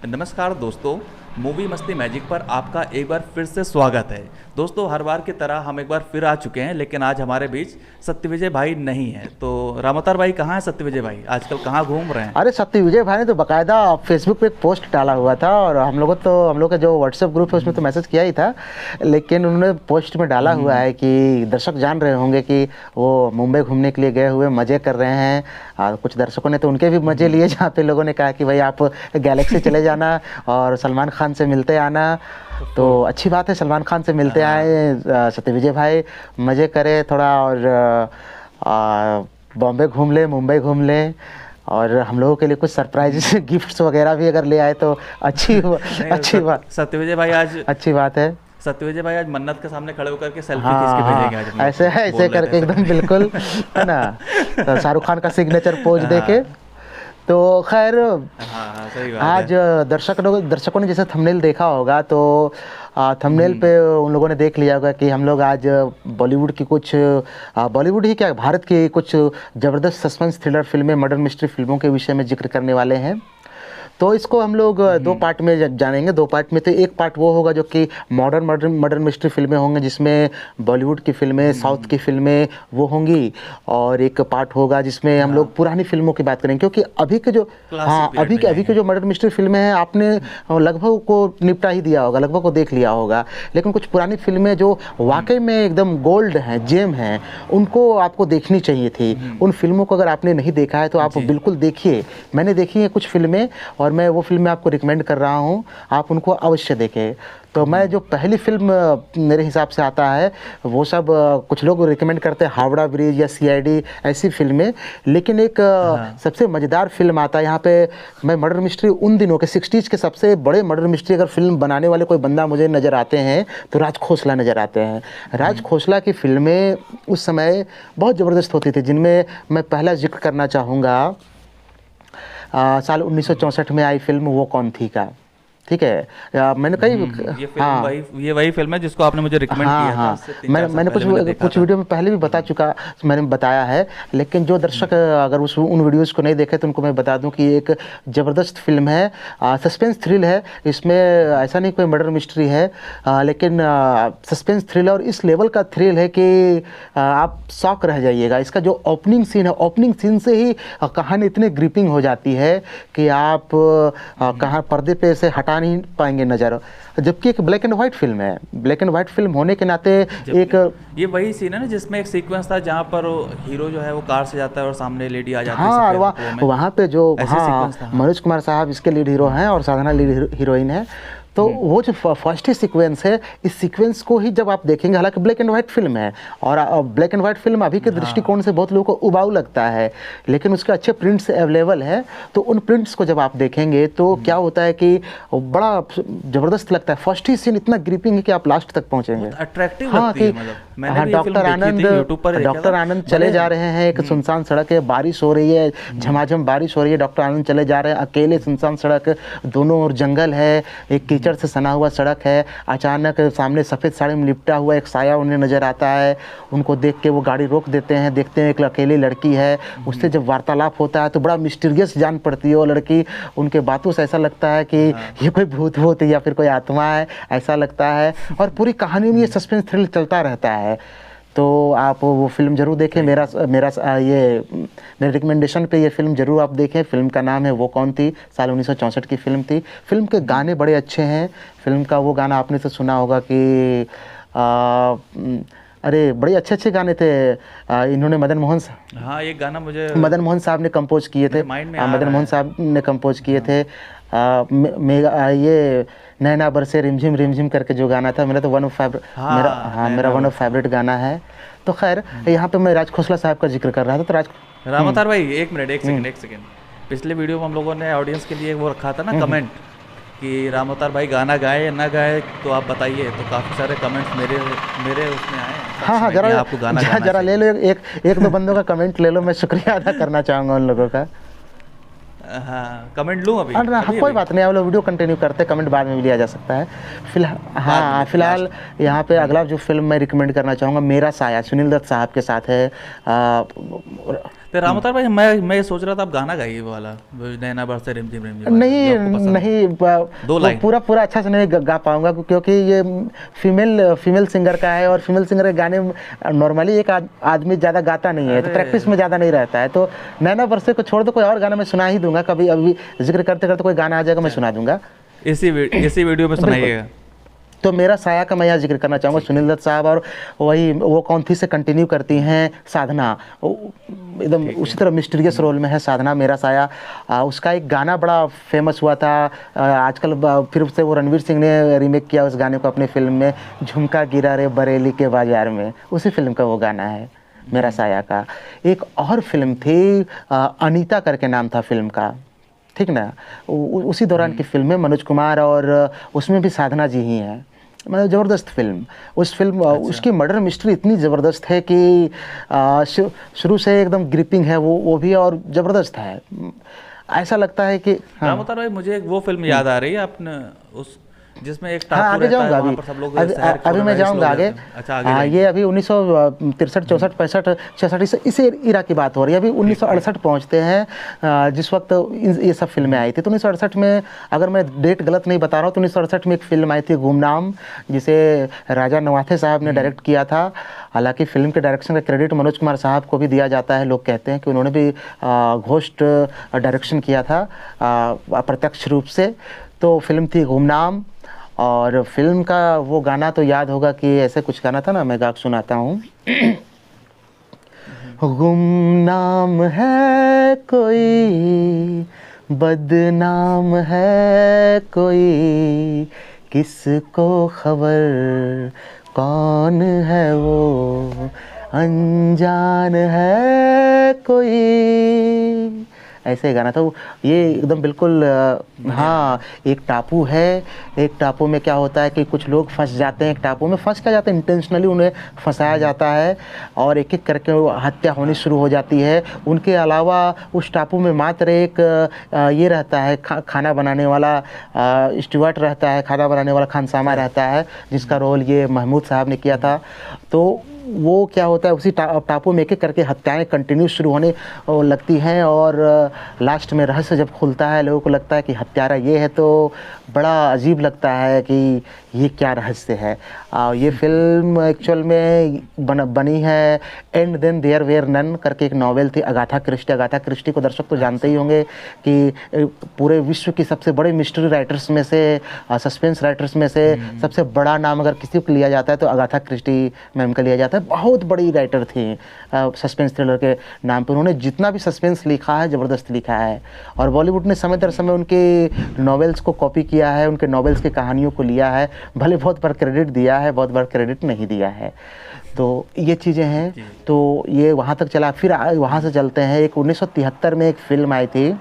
नमस्कार दोस्तों, मूवी मस्ती मैजिक पर आपका एक बार फिर से स्वागत है। दोस्तों, हर बार की तरह हम एक बार फिर आ चुके हैं, लेकिन आज हमारे बीच सत्यविजय भाई नहीं है। तो रामोतार भाई कहाँ हैं? सत्यविजय भाई आजकल कहाँ घूम रहे हैं? अरे सत्यविजय भाई ने तो बकायदा फेसबुक पे एक पोस्ट डाला हुआ था और हम लोग का जो व्हाट्सएप ग्रुप है उसमें तो मैसेज किया ही था, लेकिन उन्होंने पोस्ट में डाला हुआ है कि दर्शक जान रहे होंगे कि वो मुंबई घूमने के लिए गए हुए मज़े कर रहे हैं। और कुछ दर्शकों ने तो उनके भी मज़े लिए, जहाँ पे लोगों ने कहा कि भाई आप गैलेक्सी चले जाना और सलमान खान से मिलते आना। तो अच्छी बात है, सलमान खान से मिलते आए, सत्यविजय भाई मज़े करें थोड़ा और बॉम्बे घूम ले, मुंबई घूम ले और हम लोगों के लिए कुछ सरप्राइज गिफ्ट्स वगैरह भी अगर ले आए तो अच्छी बात। सत्यविजय भाई आज अच्छी बात है। सत्यविजय भाई आज मन्नत के सामने खड़े होकर के सेल्फी हाँ, खींच के भेजेंगे आज हम लोग ऐसे है, ऐसे करके एकदम बिल्कुल है ना, तो शाहरुख खान का सिग्नेचर पोज देके। तो खैर सही बात आज है। दर्शकों ने जैसे थंबनेल देखा होगा तो थंबनेल पे उन लोगों ने देख लिया होगा कि हम लोग आज बॉलीवुड ही क्या, भारत की कुछ ज़बरदस्त सस्पेंस थ्रिलर फिल्में, मर्डर मिस्ट्री फिल्मों के विषय में जिक्र करने वाले हैं। तो इसको हम लोग दो पार्ट में जानेंगे। दो पार्ट में तो एक पार्ट वो होगा जो कि मॉडर्न मर्डर मिस्ट्री फिल्में होंगे, जिसमें बॉलीवुड की फिल्में, साउथ की फिल्में वो होंगी, और एक पार्ट होगा जिसमें हम लोग पुरानी फिल्मों की बात करेंगे, क्योंकि अभी के जो अभी के जो मर्डर मिस्ट्री फिल्में हैं आपने लगभग को निपटा ही दिया होगा, लगभग को देख लिया होगा। लेकिन कुछ पुरानी फिल्में जो वाकई में एकदम गोल्ड हैं, जेम हैं, उनको आपको देखनी चाहिए थी। उन फिल्मों को अगर आपने नहीं देखा है तो आप बिल्कुल देखिए। मैंने देखी है कुछ फिल्में और मैं वो फिल्में आपको रिकमेंड कर रहा हूँ, आप उनको अवश्य देखें। तो मैं जो पहली फिल्म मेरे हिसाब से आता है वो सब कुछ लोग रिकमेंड करते हैं, हावड़ा ब्रिज या सीआईडी ऐसी फिल्में, लेकिन एक सबसे मज़ेदार फिल्म आता है यहाँ पे। मैं मर्डर मिस्ट्री उन दिनों के 60s के सबसे बड़े मर्डर मिस्ट्री अगर फिल्म बनाने वाले कोई बंदा मुझे नज़र आते हैं तो राज खोसला नज़र आते हैं। राज खोसला की फिल्में उस समय बहुत ज़बरदस्त होती थी, जिनमें मैं पहला जिक्र करना चाहूँगा साल 1964 में आई फिल्म वो कौन थी का। ठीक है, मैंने कई ये वही फिल्म है जिसको आपने मुझे रिकमेंड किया था। मैंने कुछ वीडियो में पहले भी बता चुका, मैंने बताया है, लेकिन जो दर्शक अगर उन वीडियोस को नहीं देखे तो उनको मैं बता दूं कि एक ज़बरदस्त फिल्म है, सस्पेंस थ्रिल है। इसमें ऐसा नहीं कोई मर्डर मिस्ट्री है, लेकिन सस्पेंस थ्रिल और इस लेवल का थ्रिल है कि आप शॉक रह जाइएगा। इसका जो ओपनिंग सीन है, ओपनिंग सीन से ही कहानी इतनी ग्रिपिंग हो जाती है कि आप कहाँ पर्दे पे से हटा नहीं पाएंगे नज़र। जबकि एक ब्लैक एंड व्हाइट फिल्म है, ब्लैक एंड व्हाइट फिल्म होने के नाते एक ये वही सीन है ना जिसमें एक सीक्वेंस था जहाँ पर हीरो जो है वो कार से जाता है और सामने लेडी आ जाती है। हाँ, वहाँ पे जो मनोज कुमार साहब इसके लीड हीरो हैं और साधना लीड हीरोइन है। तो वो जो फर्स्ट ही सीक्वेंस है, इस सीक्वेंस को ही जब आप देखेंगे, हालांकि ब्लैक एंड व्हाइट फिल्म है और ब्लैक एंड व्हाइट फिल्म अभी के दृष्टिकोण से बहुत लोगों को उबाऊ लगता है, लेकिन उसके अच्छे प्रिंट्स अवेलेबल है। तो उन प्रिंट्स को जब आप देखेंगे तो क्या होता है कि बड़ा ज़बरदस्त लगता है। फर्स्ट ही सीन इतना ग्रिपिंग है कि आप लास्ट तक पहुँचेंगे। अट्रैक्टिव लगती है, डॉक्टर आनंद चले जा रहे हैं, एक सुनसान सड़क है, बारिश हो रही है, झमाझम बारिश हो रही है, डॉक्टर आनंद चले जा रहे हैं अकेले, सुनसान सड़क, दोनों ओर जंगल है, एक कीचड़ से सना हुआ सड़क है। अचानक सामने सफ़ेद साड़ी में लिपटा हुआ एक साया उन्हें नज़र आता है। उनको देख के वो गाड़ी रोक देते हैं, देखते हैं एक अकेली लड़की है। उससे जब वार्तालाप होता है तो बड़ा मिस्टीरियस जान पड़ती है वो लड़की। उनके बातों से ऐसा लगता है कि ये कोई भूत या फिर कोई आत्मा है, ऐसा लगता है। और पूरी कहानी में ये सस्पेंस थ्रिल चलता रहता है। तो आप वो फिल्म ज़रूर देखें। मेरे रिकमेंडेशन पे ये फिल्म ज़रूर आप देखें। फिल्म का नाम है वो कौन थी, साल 1964 की फिल्म थी। फिल्म के गाने बड़े अच्छे हैं। फिल्म का वो गाना आपने तो सुना होगा कि अरे बड़े अच्छे गाने थे। इन्होंने मदन मोहन साहब ने कंपोज किए थे। मदन मोहन साहब ने कंपोज किए थे। ये नैना बरसे रिमझिम रिमझिम करके जो गाना था, मेरा वन ऑफ फेवरेट गाना है। तो खैर यहाँ पे मैं राज खोसला साहब का जिक्र कर रहा था। तो रामोतार भाई एक सेकंड। पिछले वीडियो में हम लोगों ने ऑडियंस के लिए वो रखा था ना कमेंट कि रामोतार भाई गाना गाए या ना गाए, तो आप बताइए। तो काफ़ी सारे कमेंट्स मेरे उसमें आए। हाँ, जरा ले लो, एक दो बंदों का कमेंट ले लो। मैं शुक्रिया अदा करना चाहूँगा उन लोगों का। हाँ, कमेंट लूँ अभी? कोई बात नहीं, आप लोग वीडियो कंटिन्यू करते, कमेंट बाद में भी लिया जा सकता है। फिलहाल यहाँ पे अगला जो फिल्म मैं रिकमेंड करना चाहूँगा, मेरा साया, सुनील दत्त साहब के साथ है। तो रामोतर भाई मैं ये सोच रहा था आप गाना गाइए वो वाला, वो नैना बरसे रिमझिम रिमझिम वाला, नहीं जो आपको पसंद है। नहीं, दो वो लाइन। पूरा अच्छा से नहीं गा पाऊंगा, क्योंकि ये फीमेल सिंगर का है, और फीमेल सिंगर के गाने नॉर्मली एक आदमी ज़्यादा गाता नहीं है, तो अरे प्रैक्टिस में ज़्यादा नहीं रहता है। तो नैना बरसे को छोड़ दो, कोई और गाना मैं सुना ही दूंगा, कभी अभी जिक्र करते करते कोई गाना आ जाएगा मैं सुना दूंगा। इसी वीडियो में सुनाइएगा। तो मेरा साया का मैं यहाँ जिक्र करना चाहूँगा, सुनील दत्त साहब, और वही वो कौन थी से कंटिन्यू करती हैं साधना, एकदम उसी तरह मिस्टीरियस रोल में है साधना, मेरा साया। उसका एक गाना बड़ा फेमस हुआ था, आजकल फिर से वो रणवीर सिंह ने रीमेक किया उस गाने को अपने फिल्म में, झुमका गिरा रे बरेली के बाजार में, उसी फिल्म का वो गाना है मेरा साया का। एक और फिल्म थी अनीता करके नाम था फिल्म का, ठीक ना, उसी दौरान की फिल्म है, मनोज कुमार और उसमें भी साधना जी ही हैं, मतलब ज़बरदस्त फिल्म। उस फिल्म उसकी मर्डर मिस्ट्री इतनी ज़बरदस्त है कि शुरू से एकदम ग्रिपिंग है वो भी, और ज़बरदस्त है, ऐसा लगता है कि रामोतर भाई मुझे एक वो फिल्म याद आ रही है, आपने उस जिसमें एक टापू आगे रहता जाऊंगा है, अभी, वहाँ पर सब लोग शहर अभी मैं छोड़ जाऊंगा रहे आगे। हैं। अच्छा आगे जाइए। ये अभी 1963 64 65 66 इस इरा की बात हो रही है, अभी 1968 पहुंचते हैं, जिस वक्त ये सब फिल्में आई थी। तो 1968 में, अगर मैं डेट गलत नहीं बता रहा हूँ, तो 1968 में एक फिल्म आई थी गुमनाम, जिसे राजा नवाथे साहब ने डायरेक्ट किया था। हालांकि फिल्म के डायरेक्शन का क्रेडिट मनोज कुमार साहब को भी दिया जाता है, लोग कहते हैं कि उन्होंने भी घोस्ट डायरेक्शन किया था अप्रत्यक्ष रूप से। तो फिल्म थी गुमनाम, और फिल्म का वो गाना तो याद होगा कि ऐसे कुछ गाना था ना, मैं गा के सुनाता हूँ। गुमनाम है कोई, बदनाम है कोई, किसको खबर कौन है वो, अनजान है कोई, ऐसे गाना था वो। ये एकदम बिल्कुल हाँ, एक टापू है, एक टापू में क्या होता है कि कुछ लोग फंस जाते हैं, एक टापू में फंस क्या जाते हैं, इंटेंशनली उन्हें फंसाया जाता है, और एक एक करके वो हत्या होनी शुरू हो जाती है। उनके अलावा उस टापू में मात्र एक ये रहता है, खाना बनाने वाला स्टुअर्ट रहता है, खाना बनाने वाला खानसामा रहता है, जिसका रोल ये महमूद साहब ने किया था। तो वो क्या होता है, उसी टापू में एक एक करके हत्याएं कंटिन्यू शुरू होने लगती हैं, और लास्ट में रहस्य जब खुलता है, लोगों को लगता है कि हत्यारा ये है, तो बड़ा अजीब लगता है कि ये क्या रहस्य है। ये फिल्म एक्चुअल में बनी है and then there were none करके एक नॉवेल थी, अगाथा क्रिस्टी को दर्शक तो जानते ही होंगे कि पूरे विश्व की सबसे बड़े मिस्ट्री राइटर्स में से, सस्पेंस राइटर्स में से सबसे बड़ा नाम अगर किसी को लिया जाता है तो अगाथा क्रिस्टी मैम का लिया जाता है। बहुत बड़ी राइटर थी सस्पेंस थ्रिलर के नाम पर, उन्होंने जितना भी सस्पेंस लिखा है ज़बरदस्त लिखा है, और बॉलीवुड ने समय दर समय उनके नॉवेल्स को कॉपी किया है, उनके नॉवेल्स की कहानियों को लिया है, भले बहुत बार क्रेडिट दिया है, बहुत बार क्रेडिट नहीं दिया है। तो ये चीज़ें हैं, तो ये वहाँ तक चला। फिर वहाँ से चलते हैं, एक 1973 में एक फ़िल्म आई थी,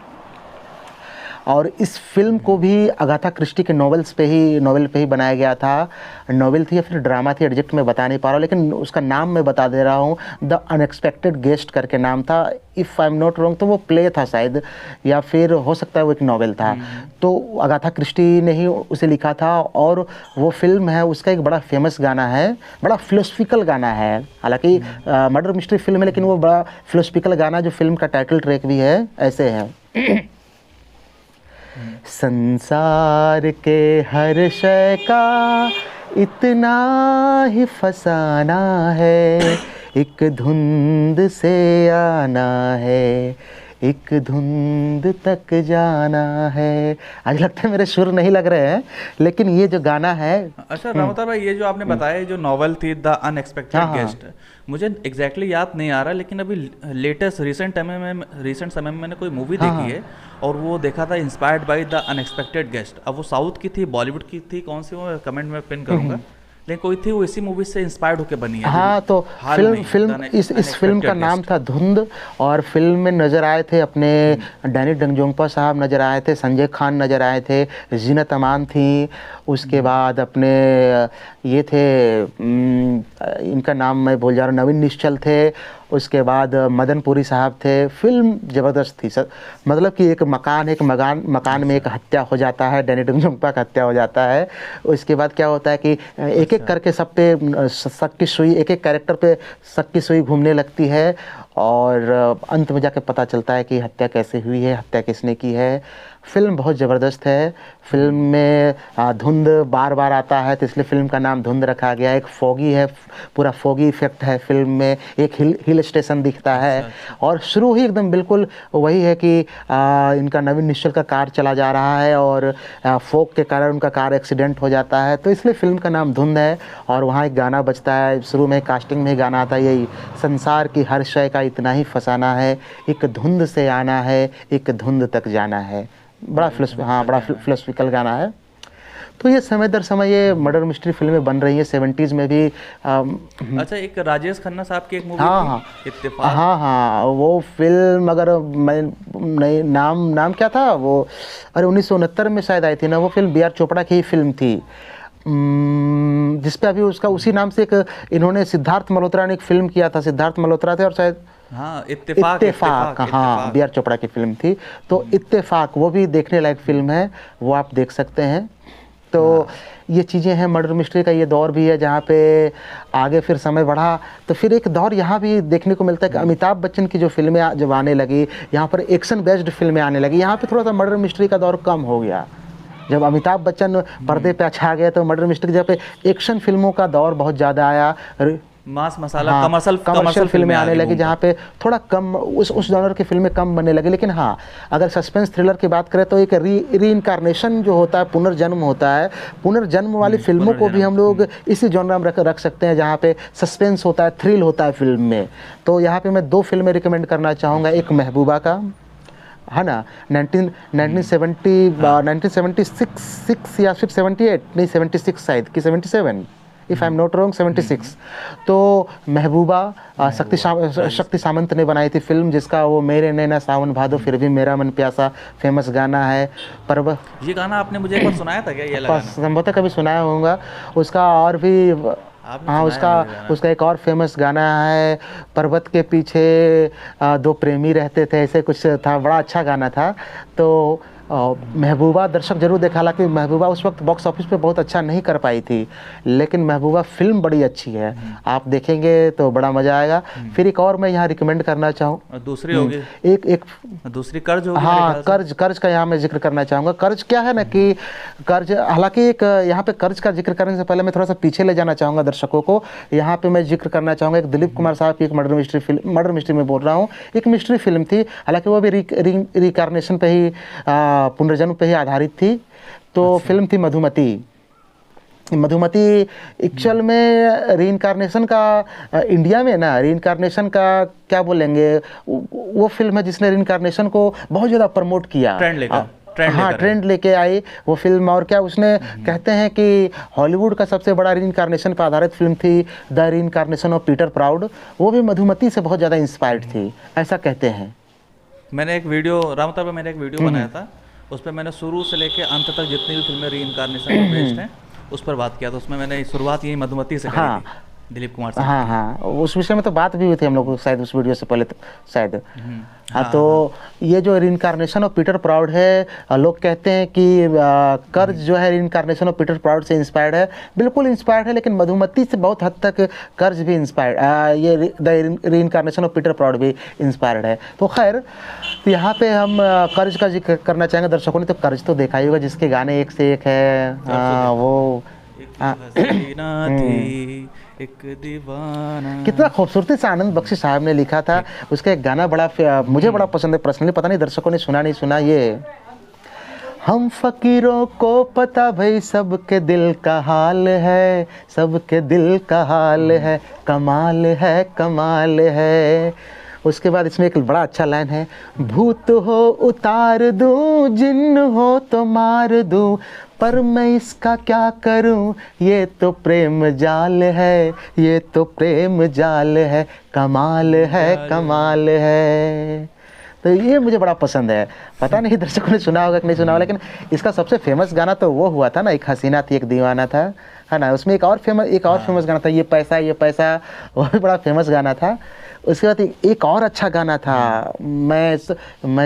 और इस फिल्म को भी अगाथा क्रिस्टी के नॉवेल पे ही बनाया गया था। नॉवेल थी या फिर ड्रामा थी, एग्जैक्ट मैं बता नहीं पा रहा हूँ, लेकिन उसका नाम मैं बता दे रहा हूँ, द अनएक्सपेक्टेड गेस्ट करके नाम था। If I am not wrong तो वो प्ले था शायद, या फिर हो सकता है वो एक नॉवेल था। तो अगाथा क्रिस्टी ने ही उसे लिखा था, और वो फिल्म है, उसका एक बड़ा फेमस गाना है, बड़ा फिलोसफिकल गाना है। हालांकि मर्डर मिस्ट्री फिल्म है, लेकिन वो बड़ा फिलोसफिकल गाना, जो फिल्म का टाइटल ट्रैक भी है, ऐसे है। संसार के हर शय का इतना ही फसाना है, एक धुंध से आना है, एक धुंध तक जाना है। आज लगता है मेरे सुर नहीं लग रहे हैं, लेकिन ये जो गाना है। अच्छा रामोतर भाई, ये जो आपने बताया जो नॉवल थी द अनएक्सपेक्टेड गेस्ट, मुझे एग्जैक्टली याद नहीं आ रहा, लेकिन अभी लेटेस्ट रिसेंट समय में मैंने कोई मूवी देखी है, और वो देखा था inspired by the unexpected guest. अब वो साउथ की थी, बॉलीवुड की थी, कौन सी वो कमेंट में पिन करूंगा, लेकिन कोई थी वो इसी मूवी से इंस्पायर्ड होकर बनी है। हाँ, तो फिल्म इस फिल्म का नाम था धुंध, और फिल्म में नज़र आए थे अपने डैनी डंगजोंगपा साहब नज़र आए थे, संजय खान नज़र आए थे, जीनत अमान थी, उसके बाद अपने ये थे, इनका नाम मैं भूल जा रहा हूँ, नवीन निश्चल थे, उसके बाद मदनपुरी साहब थे। फिल्म ज़बरदस्त थी सर, मतलब कि एक मकान में एक हत्या हो जाता है, डैनी डंगजोंगपा का हत्या हो जाता है। उसके बाद क्या होता है कि एक एक करके सब पे शक की सुई, एक एक कैरेक्टर पे शक की सुई घूमने लगती है और अंत में जाके पता चलता है कि हत्या कैसे हुई है, हत्या किसने की है। फिल्म बहुत ज़बरदस्त है। फिल्म में धुंध बार बार आता है तो इसलिए फ़िल्म का नाम धुंध रखा गया। एक फॉगी है, पूरा फॉगी इफेक्ट है फिल्म में, एक हिल स्टेशन दिखता है और शुरू ही एकदम बिल्कुल वही है कि इनका नवीन निश्चल का कार चला जा रहा है और फोक के कारण उनका कार एक्सीडेंट हो जाता है, तो इसलिए फ़िल्म का नाम धुंध है। और वहाँ एक गाना बजता है, शुरू में कास्टिंग में गाना आता है, यही संसार की हर शय का इतना ही फसाना है, एक धुंध से आना है, एक धुंध तक जाना है। बड़ा फिलोसफिकल गाना है। तो ये समय दर समय ये मर्डर मिस्ट्री फिल्में बन रही हैं 70s में भी। अच्छा, एक राजेश खन्ना साहब की एक मूवी हाँ थी इत्तेफाक। हाँ वो फिल्म, अगर मैं नहीं, नाम क्या था वो, अरे 1969 में शायद आई थी ना वो फिल्म, बी आर चोपड़ा की ही फिल्म थी, जिसपे अभी उसका उसी नाम से एक इन्होंने सिद्धार्थ मल्होत्रा ने एक फिल्म किया था, सिद्धार्थ मल्होत्रा थे और शायद हाँ इत्तेफाक, हाँ बी आर चोपड़ा की फिल्म थी। तो इत्तेफाक वो भी देखने लायक फिल्म है, वो आप देख सकते हैं। तो ये चीज़ें हैं, मर्डर मिस्ट्री का ये दौर भी है जहाँ पे आगे फिर समय बढ़ा तो फिर एक दौर यहाँ भी देखने को मिलता है कि अमिताभ बच्चन की जो फिल्में जब आने लगी, यहाँ पर एक्शन बेस्ड फिल्में आने लगी, यहाँ पे थोड़ा सा मर्डर मिस्ट्री का दौर कम हो गया। जब अमिताभ बच्चन पर्दे पे छा गए तो मर्डर मिस्ट्री जब एक्शन फिल्मों का दौर बहुत ज़्यादा आया, मास मसाला, हाँ, कमर्शियल फिल्में आने लगी जहाँ पे थोड़ा कम उस जॉनर की फिल्में कम बनने लगी। लेकिन हाँ, अगर सस्पेंस थ्रिलर की बात करें तो एक रीइंकारनेशन जो होता है, पुनर्जन्म होता है, पुनर्जन्म वाली फिल्मों को भी हम लोग इसी जॉनर में रख सकते हैं जहाँ पे सस्पेंस होता है, थ्रिल होता है फिल्म में। तो यहाँ पे मैं 2 फिल्में रिकमेंड करना चाहूँगा। एक महबूबा का है ना, 1976 या फिर 78, नहीं 76 शायद कि 77, if I am not wrong 76। तो महबूबा शक्ति सामंत ने बनाई थी फिल्म, जिसका वो मेरे नैना सावन भादो फिर भी मेरा मन प्यासा फेमस गाना है। ये गाना आपने मुझे एक बार सुनाया था क्या? ये लगा संभवतः कभी सुनाया होगा उसका। और भी हाँ, उसका एक और फेमस गाना है, पर्वत के पीछे 2 प्रेमी रहते थे, ऐसे कुछ था, बड़ा अच्छा गाना था। तो महबूबा दर्शक जरूर देखा, हालांकि महबूबा उस वक्त बॉक्स ऑफिस पे बहुत अच्छा नहीं कर पाई थी, लेकिन महबूबा फिल्म बड़ी अच्छी है, आप देखेंगे तो बड़ा मज़ा आएगा। फिर एक और मैं यहाँ रिकमेंड करना चाहूँ, दूसरी होगी एक दूसरी कर्ज होगी। हाँ, कर्ज का यहाँ मैं जिक्र करना चाहूँगा। कर्ज क्या है ना कि कर्ज, हालांकि एक यहाँ पे कर्ज का जिक्र करने से पहले मैं थोड़ा सा पीछे ले जाना चाहूँगा दर्शकों को। यहाँ पे मैं जिक्र करना चाहूँगा एक दिलीप कुमार साहब की एक मर्डर मिस्ट्री में बोल रहा हूँ, एक मिस्ट्री फिल्म थी, हालांकि वो भी रिकारनेशन पे ही, पुनर्जन्म पे ही आधारित थी। तो फिल्म थी मधुमती एक्चुअल में रीइंकारनेशन का, इंडिया में ना रीइंकारनेशन का क्या बोलेंगे, वो फिल्म है जिसने रीइंकारनेशन को बहुत ज़्यादा प्रमोट किया, ट्रेंड लेके आई वो फिल्म। और क्या उसने कहते हैं कि हॉलीवुड का सबसे बड़ा रीइंकारनेशन पर आधारित फिल्म थी the reincarnation of Peter proud, वो भी मधुमती से बहुत ज़्यादा इंस्पायर्ड थी, ऐसा कहते हैं। मैंने एक वीडियो रामता पे मैंने एक वीडियो बनाया था, उस पर मैंने शुरू से लेके अंत तक जितनी भी फिल्में रीइंकारनेशन पर बेस्ड हैं उस पर बात किया था। उसमें मैंने शुरुआत यही मधुमती से करी थी, दिलीप कुमार साहब। हाँ, उस विषय में तो बात भी हुई थी हम लोग शायद उस वीडियो से पहले शायद। हाँ, तो ये जो रीइंकारनेशन ऑफ पीटर प्राउड है, लोग कहते हैं कि कर्ज जो है रीइंकारनेशन ऑफ पीटर प्राउड से इंस्पायर्ड है, बिल्कुल इंस्पायर्ड है, लेकिन मधुमती से बहुत हद तक कर्ज भी इंस्पायर्ड, ये the reincarnation of Peter proud भी इंस्पायर्ड है। तो खैर, तो यहाँ पे हम कर्ज का जिक्र करना चाहेंगे। दर्शकों ने तो कर्ज तो देखा ही होगा, जिसके गाने एक से एक है, वो एक दीवाना, कितना खूबसूरती से आनंद बख्शी साहब ने लिखा था। उसका एक गाना मुझे बड़ा पसंद है पर्सनली, पता नहीं दर्शकों ने सुना नहीं सुना। ये हम फकीरों को पता भाई सबके दिल का हाल है, सबके दिल का हाल है, कमाल है कमाल है। उसके बाद इसमें एक बड़ा अच्छा लाइन है, भूत हो उतार दूं, जिन्न हो तो मार दूं, पर मैं इसका क्या करूं, ये तो प्रेम जाल है, ये तो प्रेम जाल है, कमाल है कमाल है। तो ये मुझे बड़ा पसंद है। पता नहीं दर्शकों ने सुना होगा कि नहीं सुना होगा, लेकिन इसका सबसे फेमस गाना तो वो हुआ था ना, एक हसीना थी एक दीवाना था, है ना। उसमें एक और फेमस गाना था, ये पैसा, वो भी बड़ा फेमस गाना था। उसके बाद एक और अच्छा गाना था, मैं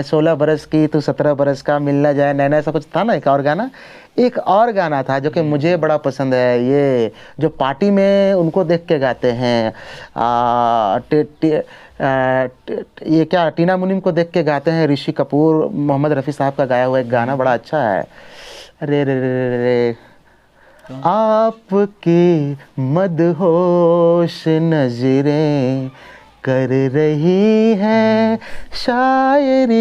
16 बरस की तू 17 बरस का, मिलना जाए नैना, ऐसा कुछ था ना। एक और गाना था जो कि मुझे बड़ा पसंद है, ये जो पार्टी में उनको देख के गाते हैं, ये क्या टीना मुनीम को देख के गाते हैं, ऋषि कपूर, मोहम्मद रफ़ी साहब का गाया हुआ एक गाना बड़ा अच्छा है। अरे रे रे रे रे, आपकी मदहोश नजरें कर रही हैं शायरी,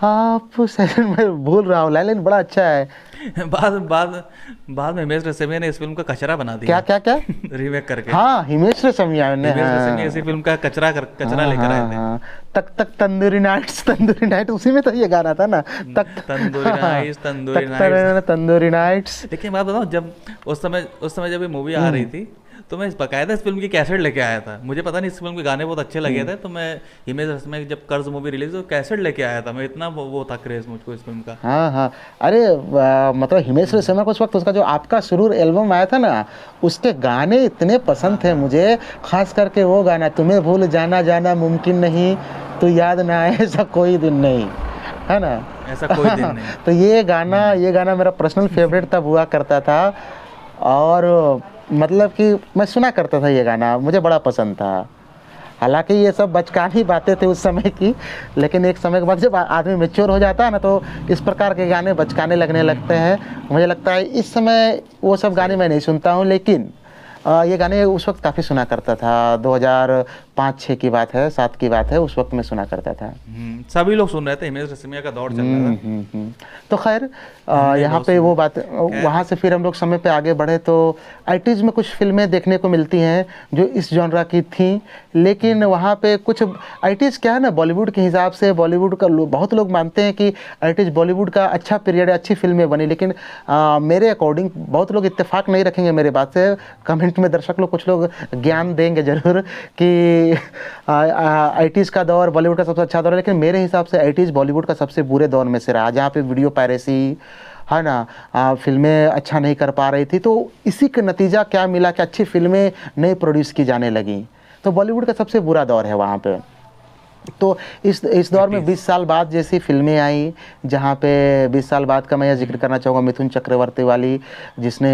आप मैं भूल रहा हूँ लाइन, बड़ा अच्छा है। बाद में हिमेश रेशमिया ने इस फिल्म का कचरा बना दिया। क्या रीमेक करके। हाँ, हिमेश रेशमिया ने, हिमेश रेशमिया इसी फिल्म का कचरा लेकर आए थे। हाँ, तक तंदूरी नाइट्स, उसी में तो ये गाना था ना, तंदूरी नाइट्स। लेकिन बात बताऊँ, जब उस समय जब ये मूवी आ रही थी तो मैं बकायदा इस फिल्म की कैसेट लेके आया था। मुझे पता नहीं, इस फिल्म के गाने बहुत अच्छे लगे थे, तो मैं हिमेश रेशमिया जब कर्ज मूवी रिलीज तो कैसेट लेके आया था मैं, इतना वो था क्रेज मुझको इस फिल्म का। हाँ, अरे मतलब हिमेश रेशमिया को उस वक्त उसका जो आपका सुरूर एल्बम आया था ना, उसके गाने इतने पसंद थे मुझे, खास करके वो गाना, तुम्हें भूल जाना मुमकिन नहीं, तो याद ना आए ऐसा कोई दिन नहीं, है ना, ऐसा कोई दिन नहीं। तो ये गाना मेरा पर्सनल फेवरेट तब हुआ करता था, और मतलब कि मैं सुना करता था ये गाना, मुझे बड़ा पसंद था। हालांकि ये सब बचकानी बातें थी उस समय की, लेकिन एक समय के बाद जब आदमी मैच्योर हो जाता है ना, तो इस प्रकार के गाने बचकाने लगने लगते हैं। मुझे लगता है इस समय वो सब गाने मैं नहीं सुनता हूँ, लेकिन ये गाने उस वक्त काफ़ी सुना करता था। 2005-6 की बात है, 7 की बात है, उस वक्त मैं सुना करता था। सभी लोग सुन रहे थे, हिमेश रेशमिया का दौर चल रहा था। तो खैर यहाँ पे वो बात, वहाँ से फिर हम लोग समय पे आगे बढ़े तो 80s में कुछ फिल्में देखने को मिलती हैं जो इस जॉनरा की थी, लेकिन वहाँ पे कुछ 80s क्या है ना, बॉलीवुड के हिसाब से बॉलीवुड का बहुत लोग मानते हैं कि 80s बॉलीवुड का अच्छा पीरियड है, अच्छी फिल्में बनी, लेकिन मेरे अकॉर्डिंग बहुत लोग इत्तेफाक नहीं रखेंगे मेरे बात से। कमेंट में दर्शक लोग, कुछ लोग ज्ञान देंगे जरूर कि 80s का दौर बॉलीवुड का सबसे अच्छा दौर है, लेकिन मेरे हिसाब से 80s बॉलीवुड का सबसे बुरे दौर में से रहा, जहाँ पे वीडियो पायरेसी, है ना, फिल्में अच्छा नहीं कर पा रही थी। तो इसी का नतीजा क्या मिला कि अच्छी फिल्में नहीं प्रोड्यूस की जाने लगी, तो बॉलीवुड का सबसे बुरा दौर है वहाँ पे। तो इस दौर में 20 साल बाद जैसी फिल्में आई, जहाँ पे 20 साल बाद का मैं यह जिक्र करना चाहूँगा मिथुन चक्रवर्ती वाली, जिसने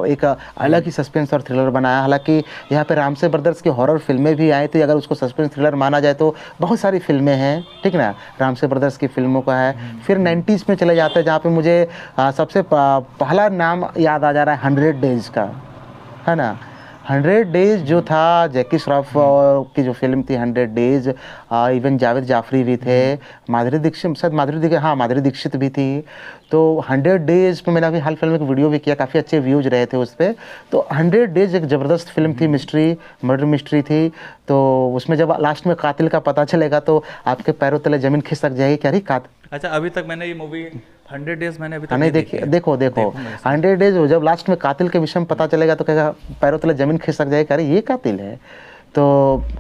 एक अलग ही सस्पेंस और थ्रिलर बनाया। हालांकि यहाँ पे रामसे ब्रदर्स की हॉरर फिल्में भी आई थी, अगर उसको सस्पेंस थ्रिलर माना जाए तो बहुत सारी फिल्में हैं, ठीक ना, रामसे ब्रदर्स की फिल्मों का है। फिर 90s में चले जाते हैं, जहाँ पर मुझे सबसे पहला नाम याद आ जा रहा है 100 डेज़ का, है ना। 100 डेज़ जो था, जैकी श्रॉफ की जो फिल्म थी 100 डेज़, इवन जावेद जाफरी भी थे, माधुरी दीक्षित भी थी। तो 100 डेज़ पे मैंने अभी हाल फिल्म में एक वीडियो भी किया, काफ़ी अच्छे व्यूज रहे थे उस पर। तो 100 डेज़ एक ज़बरदस्त फिल्म थी, मर्डर मिस्ट्री थी। तो उसमें जब लास्ट में कातिल का पता चलेगा तो आपके पैरों तले ज़मीन खिसक जाएगी, क्या रही कातिल। अच्छा, अभी तक मैंने ये मूवी 100 डेज़ मैंने अभी तक नहीं देखी। देखो 100 डेज़ जब लास्ट में कातिल के विषय में पता चलेगा तो कहेगा पैरों तले ज़मीन खिसक जाएगी, अरे ये कातिल है। तो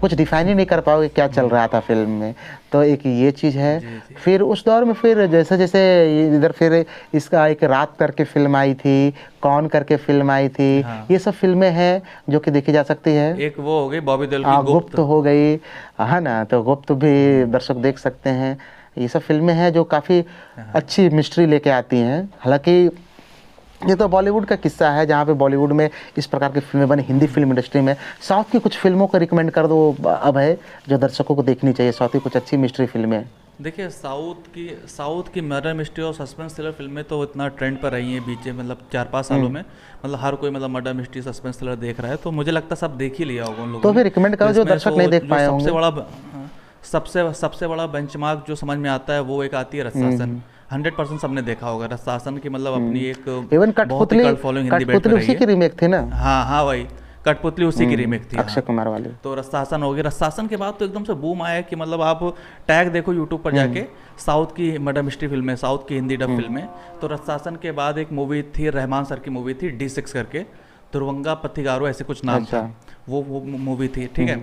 कुछ डिफाइन ही नहीं कर पाओगे क्या चल रहा था फिल्म में। तो एक ये चीज़ है। जी। फिर उस दौर में फिर जैसे जैसे इधर फिर इसका एक रात करके फिल्म आई थी, कौन करके फिल्म आई थी। हाँ। ये सब फिल्में हैं जो कि देखी जा सकती है। एक वो हो गई बॉबी देओल की गुप्त हो गई, है ना, तो गुप्त भी दर्शक देख सकते हैं। ये सब फिल्में हैं जो काफ़ी अच्छी मिस्ट्री लेके आती हैं। हालांकि ये तो बॉलीवुड का किस्सा है, जहाँ पे बॉलीवुड में इस प्रकार की फिल्में बनी। हिंदी फिल्म इंडस्ट्री में साउथ की कुछ फिल्मों को रिकमेंड कर दो अब है, जो दर्शकों को देखनी चाहिए, साउथ की कुछ अच्छी मिस्ट्री फिल्में। देखिए, साउथ की मर्डर मिस्ट्री और सस्पेंस थ्रिलर फिल्में तो इतना ट्रेंड पर रही हैं बीच में, मतलब 4-5 सालों में। मतलब हर कोई मतलब मर्डर मिस्ट्री सस्पेंस थ्रिलर देख रहा है, तो मुझे लगता है सब देख ही लिया होगा उन लोगों ने। तो फिर रिकमेंड करो जो दर्शक नहीं देख पाए होंगे। सबसे बड़ा बेंचमार्क जो समझ में आता है वो एक आती है रत्सासन। 100% सबने देखा होगा रत्सासन की, मतलब अपनी एक इवन कठपुतली उसी की रीमेक थी ना। हाँ भाई, कठपुतली उसी की रीमेक थी, अक्षय कुमार वाली। तो रत्सासन हो गई। रत्सासन के बाद तो एकदम से बूम आया कि मतलब आप टैग देखो यूट्यूब पर जाके, साउथ की मर्डर मिस्ट्री फिल्में, साउथ की हिंदी डब फिल्में। तो रत्सासन के बाद एक मूवी थी, रहमान सर की मूवी थी D6 करके, तुरवंगा पथिगारो ऐसे कुछ नाम था, वो मूवी थी, ठीक है।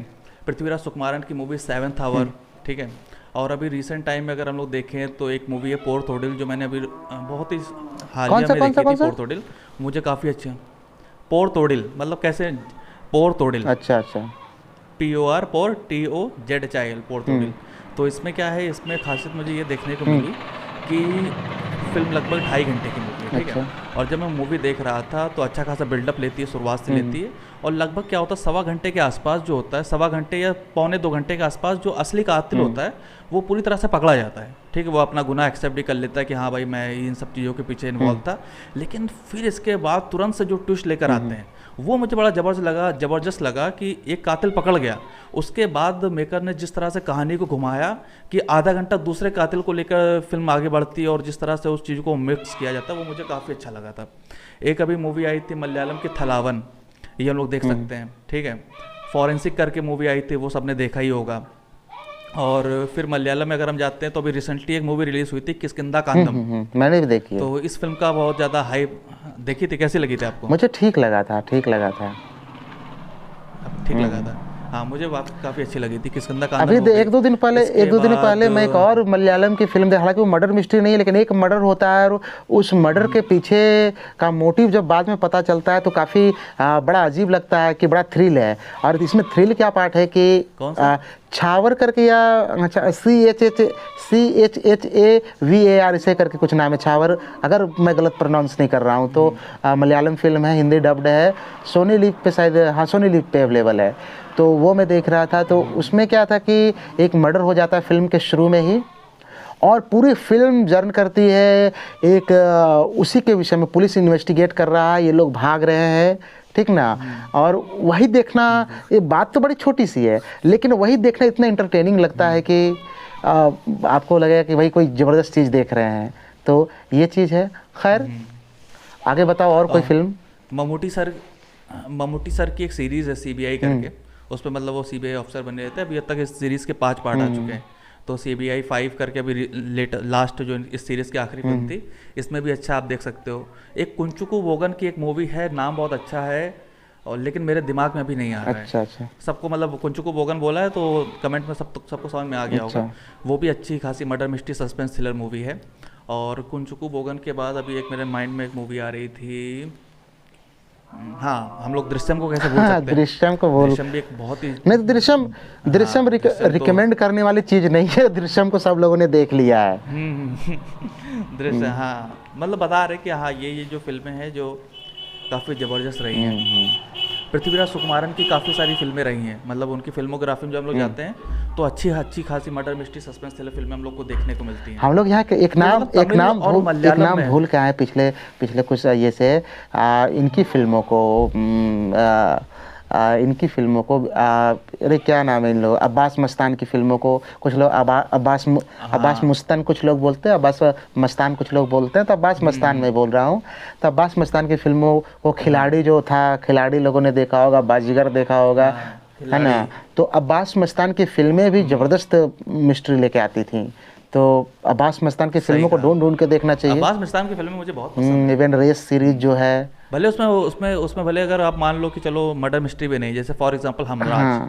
पृथ्वीराज सुकुमारन की मूवी 7th आवर, ठीक है। और अभी रिसेंट टाइम में अगर हम लोग देखें तो एक मूवी है पोर्थोडिल, जो मैंने अभी बहुत ही कौन हालिया सा में कौन सा देखी कौन थी। सा? पोर्थोडिल मुझे काफ़ी अच्छी। पोर्थोडिल मतलब कैसे, पोर्थोडिल, अच्छा अच्छा। POR PORTOZHIL, पोर्थोडिल। तो इसमें क्या है, इसमें खासियत मुझे ये देखने को मिली कि फिल्म लगभग 2.5 घंटे की मूवी है, ठीक है। अच्छा। और जब मैं मूवी देख रहा था तो अच्छा खासा बिल्डअप लेती है, शुरुआत से लेती है। और लगभग क्या होता है, 1.25 घंटे के आसपास जो होता है, 1.25 घंटे या 1.25 घंटे के आसपास जो असली कातिल होता है वो पूरी तरह से पकड़ा जाता है, ठीक है। वो अपना गुनाह एक्सेप्ट भी कर लेता है कि हाँ भाई मैं इन सब चीज़ों के पीछे इन्वॉल्व था। लेकिन फिर इसके बाद तुरंत से जो ट्विस्ट लेकर आते हैं वो मुझे बड़ा ज़बरदस्त लगा कि एक कातिल पकड़ गया, उसके बाद मेकर ने जिस तरह से कहानी को घुमाया कि आधा घंटा दूसरे कातिल को लेकर फिल्म आगे बढ़ती है और जिस तरह से उस चीज़ को मिक्स किया जाता है वो मुझे काफ़ी अच्छा लगा था। एक अभी मूवी आई थी मलयालम की थलावन, ये हम लोग देख सकते हैं, ठीक है। फॉरेंसिक करके मूवी आई थी, वो सबने देखा ही होगा। और फिर मलयालम में अगर हम जाते हैं तो अभी रिसेंटली एक मूवी रिलीज हुई थी किष्किंधा कांडम। मैंने भी देखी है। तो इस फिल्म का बहुत ज़्यादा हाइप देखी थी, कैसी लगी थी आपको? मुझे ठीक लगा था, ठीक लगा था। ठीक लगा था, हाँ मुझे काफ़ी अच्छी लगी थी किष्किंधा कांडम अभी मूवी। एक दो दिन पहले मैं एक और मलयालम की फिल्म देखा, हालांकि वो मर्डर मिस्ट्री नहीं है लेकिन एक मर्डर होता है और उस मर्डर के पीछे का मोटिव जब बाद में पता चलता है तो काफ़ी बड़ा अजीब लगता है कि बड़ा थ्रिल है। और इसमें थ्रिल क्या पार्ट है कि कौन सा? छावर करके या अच्छा CHHAVAR इसे करके कुछ नाम है, छावर, अगर मैं गलत प्रोनाउंस नहीं कर रहा हूँ तो। मलयालम फिल्म है, हिंदी डब्ड है, सोनी लिव पे शायद, हाँ सोनी लिव पे अवेलेबल है। तो वो मैं देख रहा था, तो उसमें क्या था कि एक मर्डर हो जाता है फिल्म के शुरू में ही और पूरी फिल्म जर्न करती है एक उसी के विषय में, पुलिस इन्वेस्टिगेट कर रहा है, ये लोग भाग रहे हैं, ठीक ना। और वही देखना, ये बात तो बड़ी छोटी सी है लेकिन वही देखना इतना इंटरटेनिंग लगता है कि आपको लगेगा कि भाई कोई ज़बरदस्त चीज़ देख रहे हैं। तो ये चीज़ है। खैर आगे बताओ और कोई फिल्म। ममूटी सर की एक सीरीज़ है CBI करके, उस पर मतलब वो CBI ऑफिसर बने रहते हैं। अभी तक इस सीरीज़ के 5 पार्ट आ चुके हैं। तो CBI 5 करके अभी लास्ट जो इस सीरीज़ की आखिरी फिल्म थी, इसमें भी अच्छा आप देख सकते हो। एक कुंचुकू वोगन की एक मूवी है, नाम बहुत अच्छा है और लेकिन मेरे दिमाग में अभी नहीं आ रहा है। अच्छा। सबको मतलब कुंचुकू वोगन बोला है तो कमेंट में सबको समझ में आ गया होगा। वो भी अच्छी खासी murder mystery suspense thriller movie है। और कुंचुकू वोगन के बाद अभी एक मेरे माइंड में एक मूवी आ रही थी, हाँ हम लोग दृश्यम को कैसे भूल सकते हैं? दृश्यम को बोल, दृश्यम भी एक बहुत ही नहीं, दृश्यम रिकमेंड करने वाली चीज़ नहीं है, दृश्यम को सब लोगों ने देख लिया है। दृश्य, हाँ मतलब बता रहे कि हाँ ये जो फिल्में हैं जो काफ़ी ज़बरदस्त रही हैं। पृथ्वीराज सुकुमारन की काफ़ी सारी फिल्में रही हैं, मतलब उनकी फिल्मोग्राफी में जब हम लोग जाते हैं तो अच्छी खासी मर्डर मिस्ट्री सस्पेंस थ्रिलर फिल्में हम लोग को देखने को मिलती हैं। हम लोग यहाँ के एक नाम भूल के आए पिछले कुछ ये से इनकी फिल्मों को अरे क्या नाम है इन लोग, अब्बास मस्तान की फिल्मों को कुछ लोग अब्बास मुस्तान कुछ लोग बोलते हैं, अब्बास मस्तान कुछ लोग बोलते हैं, तो अब्बास मस्तान मैं बोल रहा हूँ। तो अब्बास मस्तान की फिल्मों को, खिलाड़ी जो था, खिलाड़ी लोगों ने देखा होगा, बाजीगर देखा होगा, है ना। तो अब्बास मस्तान की फिल्में भी ज़बरदस्त मिस्ट्री लेके आती थी। तो अब्बास मस्तान की फिल्मों को ढूंढ के देखना चाहिए। अब्बास मस्तान की फिल्में मुझे बहुत पसंद है। इवन रेस सीरीज जो है, भले उसमें भले अगर आप मान लो कि चलो मर्डर मिस्ट्री भी नहीं, जैसे फॉर एग्जांपल हमराज,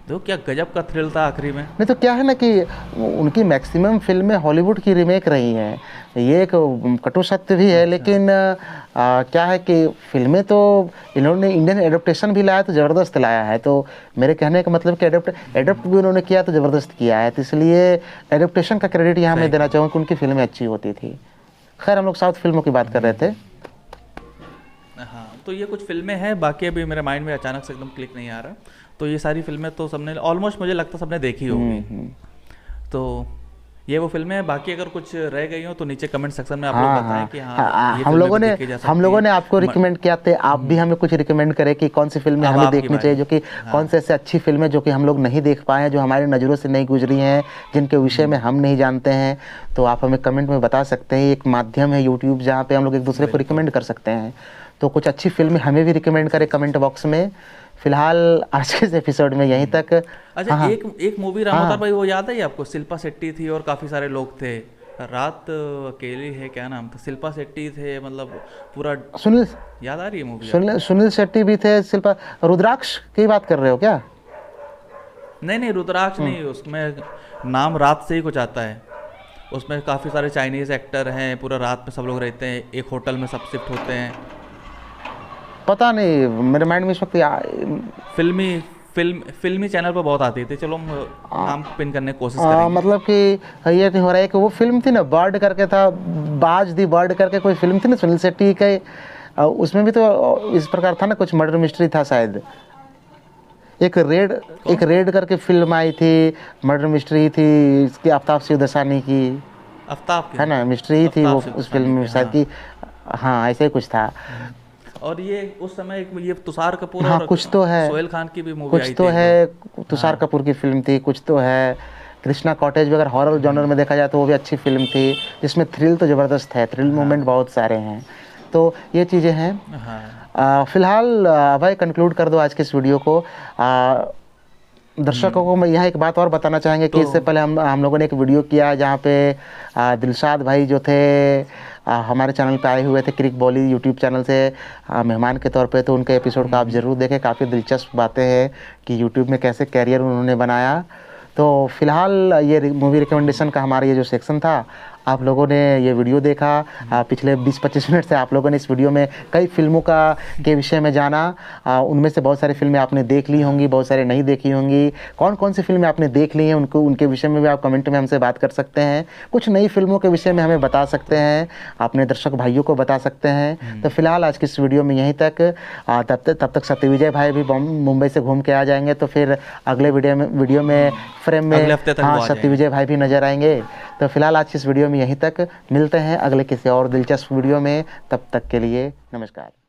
देखो क्या गजब का थ्रिल था आखिरी में। नहीं तो क्या है ना कि उनकी मैक्सिमम फिल्में हॉलीवुड की रीमेक रही हैं, ये एक कटु सत्य भी है। लेकिन क्या है कि फिल्में तो इन्होंने इंडियन एडेप्टेशन भी लाया तो ज़बरदस्त लाया है। तो मेरे कहने का मतलब कि एडेप्ट भी उन्होंने किया तो ज़बरदस्त किया है, तो इसलिए एडेप्टेशन का क्रेडिट यहाँ मैं देना चाहूँगा कि उनकी फिल्में अच्छी होती थी। खैर हम लोग साउथ फिल्मों की बात कर रहे थे। हाँ तो ये कुछ फिल्में हैं, बाकी अभी मेरे माइंड में अचानक से एकदम क्लिक नहीं आ रहा। तो ये सारी फिल्में तो सबने ऑलमोस्ट मुझे लगता सबने देखी होगी। तो ये वो फिल्में हैं, बाकी अगर कुछ रह गई हो तो नीचे कमेंट सेक्शन में आप लोग बताएं कि हाँ ये हम लोगों ने आपको रिकमेंड किया थे, आप भी हमें कुछ रिकमेंड करें कि कौन सी फिल्में हमें देखनी चाहिए, जो कि कौन से ऐसे अच्छी फिल्में जो कि हम लोग नहीं देख पाए हैं, जो हमारे नज़रों से नहीं गुजरी हैं, जिनके विषय में हम नहीं जानते हैं। तो आप हमें कमेंट में बता सकते हैं। एक माध्यम है यूट्यूब जहाँ पे हम लोग एक दूसरे को रिकमेंड कर सकते हैं। तो कुछ अच्छी फिल्में हमें भी रिकमेंड करें कमेंट बॉक्स में। फिलहाल आज के एपिसोड में यहीं तक। अच्छा हाँ, एक मूवी रामोदार भाई, वो याद है आपको? शिल्पा शेट्टी थी और काफ़ी सारे लोग थे। रात अकेली है, क्या नाम था? शिल्पा शेट्टी थे, मतलब पूरा सुनील, याद आ रही है मूवी? सुनील शेट्टी भी थे। शिल्पा, रुद्राक्ष की बात कर रहे हो क्या? नहीं रुद्राक्ष नहीं, उसमें नाम रात से ही कुछ आता है। उसमें काफ़ी सारे चाइनीज़ एक्टर हैं, पूरा रात में सब लोग रहते हैं, एक होटल में सब शिफ्ट होते हैं। पता नहीं, मेरे माइंड में इस वक्त फिल्मी चैनल पर बहुत आती थी। चलो हम नाम पिन करने की कोशिश करेंगे। मतलब कि ये नहीं हो रहा है कि वो फिल्म थी ना, बर्ड करके था, बाज दी बर्ड करके कोई फिल्म थी ना सुनील शेट्टी के, उसमें भी तो इस प्रकार था ना, कुछ मर्डर मिस्ट्री था शायद। एक रेड करके फिल्म आई थी, मर्डर मिस्ट्री थी, इसकी आफ्ताब सिवदसानी की, आफ्ताब की है ना, मिस्ट्री थी वो उस फिल्म में शायद की। हाँ, ऐसे ही कुछ था। और ये उस समय ये तुषार कपूर हाँ, और कुछ तो है, सोहेल खान की भी मूवी आई कुछ थी तो एक है, दो। तुषार कपूर की फिल्म थी, कुछ तो है। कृष्णा कॉटेज भी अगर हॉरर जॉनर में देखा जाए तो वो भी अच्छी फिल्म थी, जिसमें थ्रिल तो ज़बरदस्त है, थ्रिल मोमेंट बहुत सारे हैं। तो ये चीज़ें हैं। हाँ। फिलहाल भाई कंक्लूड कर दो आज के इस वीडियो को। दर्शकों को मैं यहाँ एक बात और बताना चाहेंगे कि इससे पहले हम लोगों ने एक वीडियो किया जहाँ पे दिलशाद भाई जो थे हमारे चैनल पे आए हुए थे, क्रिक बॉली यूट्यूब चैनल से मेहमान के तौर पे। तो उनके एपिसोड का आप ज़रूर देखें, काफ़ी दिलचस्प बातें हैं कि यूट्यूब में कैसे कैरियर उन्होंने बनाया। तो फिलहाल ये मूवी रिकमेंडेशन का हमारा ये जो सेक्शन था, आप लोगों ने ये वीडियो देखा, पिछले 20-25 मिनट से आप लोगों ने इस वीडियो में कई फिल्मों के विषय में जाना। उनमें से बहुत सारी फिल्में आपने देख ली होंगी, बहुत सारी नहीं देखी होंगी। कौन कौन सी फिल्में आपने देख ली हैं उनके विषय में भी आप कमेंट में हमसे बात कर सकते हैं। कुछ नई फिल्मों के विषय में हमें बता सकते हैं, अपने दर्शक भाइयों को बता सकते हैं। तो फिलहाल आज की इस वीडियो में यहीं तक। तब तक सत्यविजय भाई भी मुंबई से घूम के आ जाएंगे, तो फिर अगले वीडियो में फ्रेम में सत्यविजय भाई भी नजर आएंगे। तो फिलहाल आज की इस वीडियो में यहीं तक, मिलते हैं अगले किसी और दिलचस्प वीडियो में। तब तक के लिए नमस्कार।